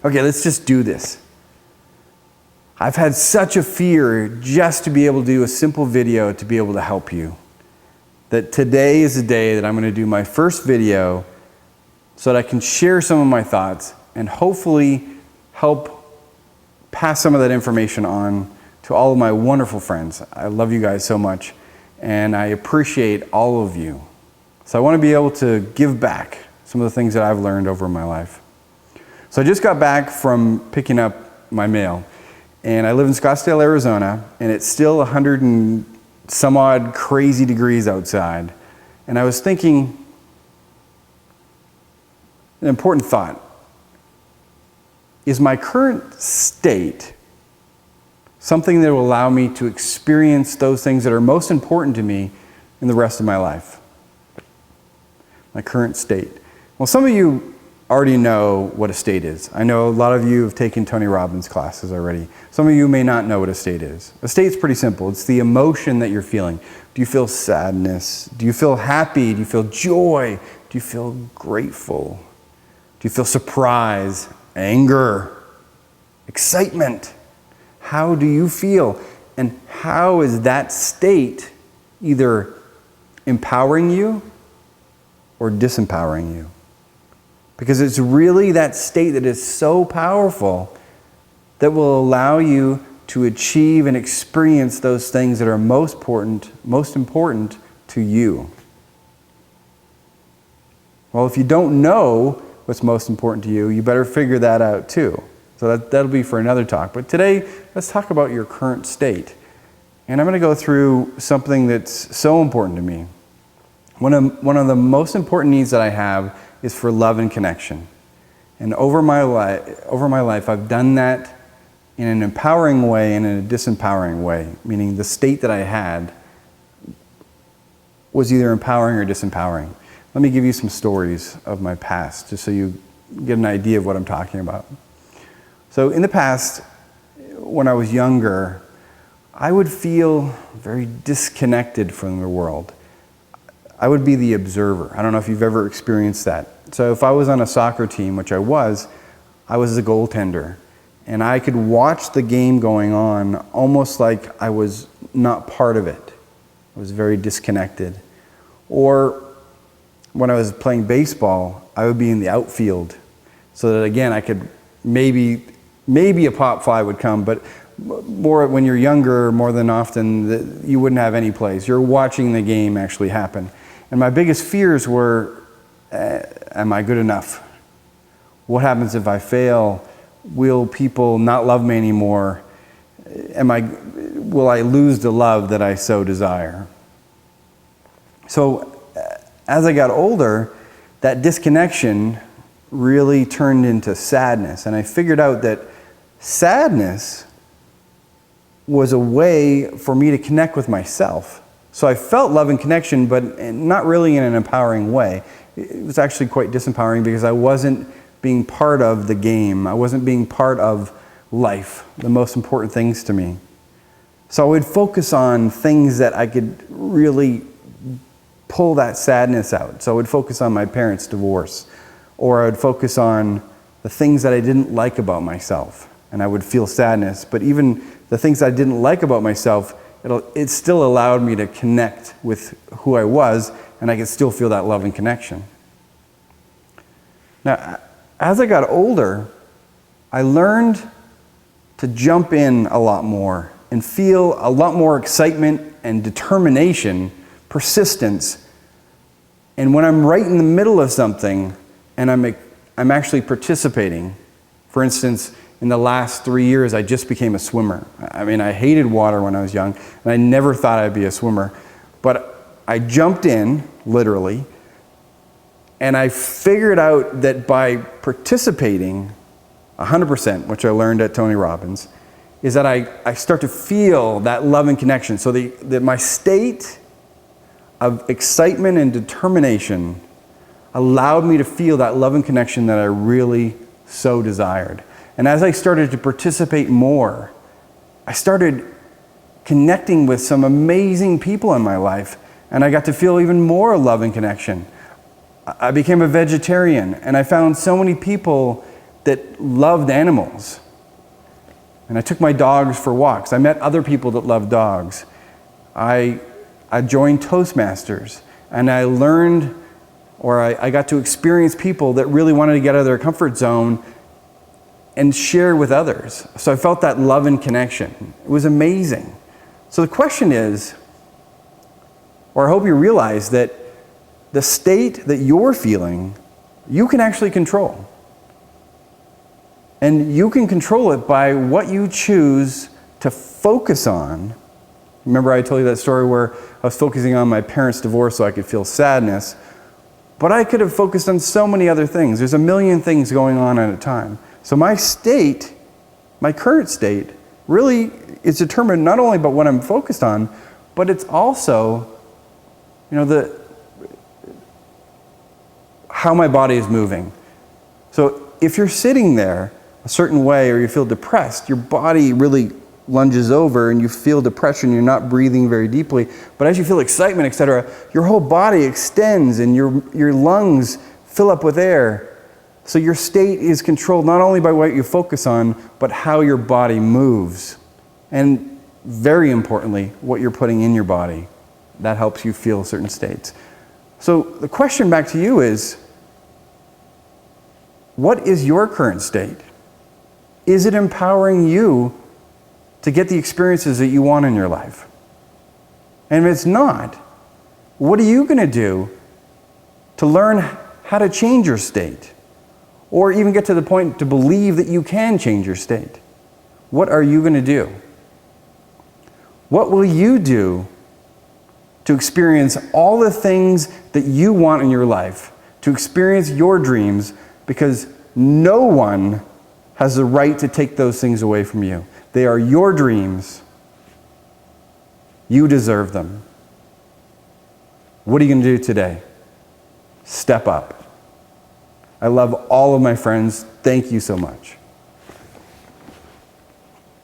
Okay, let's just do this. I've had such a fear just to be able to do a simple video to be able to help you, that today is the day that I'm going to do my first video so that I can share some of my thoughts and hopefully help pass some of that information on to all of my wonderful friends. I love you guys so much, and I appreciate all of you. So I want to be able to give back some of the things that I've learned over my life. So I just got back from picking up my mail, and I live in Scottsdale, Arizona, and it's still 100 and some odd crazy degrees outside. And I was thinking an important thought. Is my current state something that will allow me to experience those things that are most important to me in the rest of my life? My current state. Well, some of you already know what a state is. I know a lot of you have taken Tony Robbins classes already. Some of you may not know what a state is. A state's pretty simple. It's the emotion that you're feeling. Do you feel sadness? Do you feel happy? Do you feel joy? Do you feel grateful? Do you feel surprise, anger, excitement? How do you feel? And how is that state either empowering you or disempowering you? Because it's really that state that is so powerful that will allow you to achieve and experience those things that are most important to you. Well, if you don't know what's most important to you, you better figure that out too. So that'll be for another talk. But today, let's talk about your current state. And I'm going to go through something that's so important to me. One of the most important needs that I have is for love and connection. And over my life, I've done that in an empowering way and in a disempowering way, meaning the state that I had was either empowering or disempowering. Let me give you some stories of my past, just so you get an idea of what I'm talking about. So in the past, when I was younger, I would feel very disconnected from the world. I would be the observer. I don't know if you've ever experienced that. So if I was on a soccer team, which I was the goaltender. And I could watch the game going on almost like I was not part of it. I was very disconnected. Or when I was playing baseball, I would be in the outfield so that again I could maybe a pop fly would come, but more when you're younger, more than often, you wouldn't have any plays. You're watching the game actually happen. And my biggest fears were, am I good enough? What happens if I fail? Will people not love me anymore? Will I lose the love that I so desire? So as I got older, that disconnection really turned into sadness. And I figured out that sadness was a way for me to connect with myself. So I felt love and connection, but not really in an empowering way. It was actually quite disempowering because I wasn't being part of the game. I wasn't being part of life, the most important things to me. So I would focus on things that I could really pull that sadness out. So I would focus on my parents' divorce, or I would focus on the things that I didn't like about myself, and I would feel sadness. But even the things I didn't like about myself, it still allowed me to connect with who I was, and I could still feel that love and connection. Now, as I got older, I learned to jump in a lot more and feel a lot more excitement and determination, persistence. And when I'm right in the middle of something and I'm actually participating, for instance, in the last 3 years, I just became a swimmer. I mean, I hated water when I was young, and I never thought I'd be a swimmer. But I jumped in, literally, and I figured out that by participating 100%, which I learned at Tony Robbins, is that I start to feel that love and connection. So that my state of excitement and determination allowed me to feel that love and connection that I really so desired. And as I started to participate more, I started connecting with some amazing people in my life, and I got to feel even more love and connection. I became a vegetarian, and I found so many people that loved animals. And I took my dogs for walks. I met other people that loved dogs. I joined Toastmasters, and I learned, or I got to experience people that really wanted to get out of their comfort zone and share with others. So I felt that love and connection. It was amazing. So the question is, or I hope you realize that the state that you're feeling, you can actually control. And you can control it by what you choose to focus on. Remember I told you that story where I was focusing on my parents' divorce so I could feel sadness, but I could have focused on so many other things. There's a million things going on at a time. So my state, my current state, really is determined not only by what I'm focused on, but it's also, how my body is moving. So if you're sitting there a certain way or you feel depressed, your body really lunges over and you feel depression, you're not breathing very deeply. But as you feel excitement, etc., your whole body extends and your lungs fill up with air. So your state is controlled not only by what you focus on, but how your body moves. And very importantly, what you're putting in your body. That helps you feel certain states. So the question back to you is, what is your current state? Is it empowering you to get the experiences that you want in your life? And if it's not, what are you going to do to learn how to change your state? Or even get to the point to believe that you can change your state? What are you going to do? What will you do to experience all the things that you want in your life, to experience your dreams, because no one has the right to take those things away from you. They are your dreams. You deserve them. What are you going to do today? Step up. I love all of my friends. Thank you so much.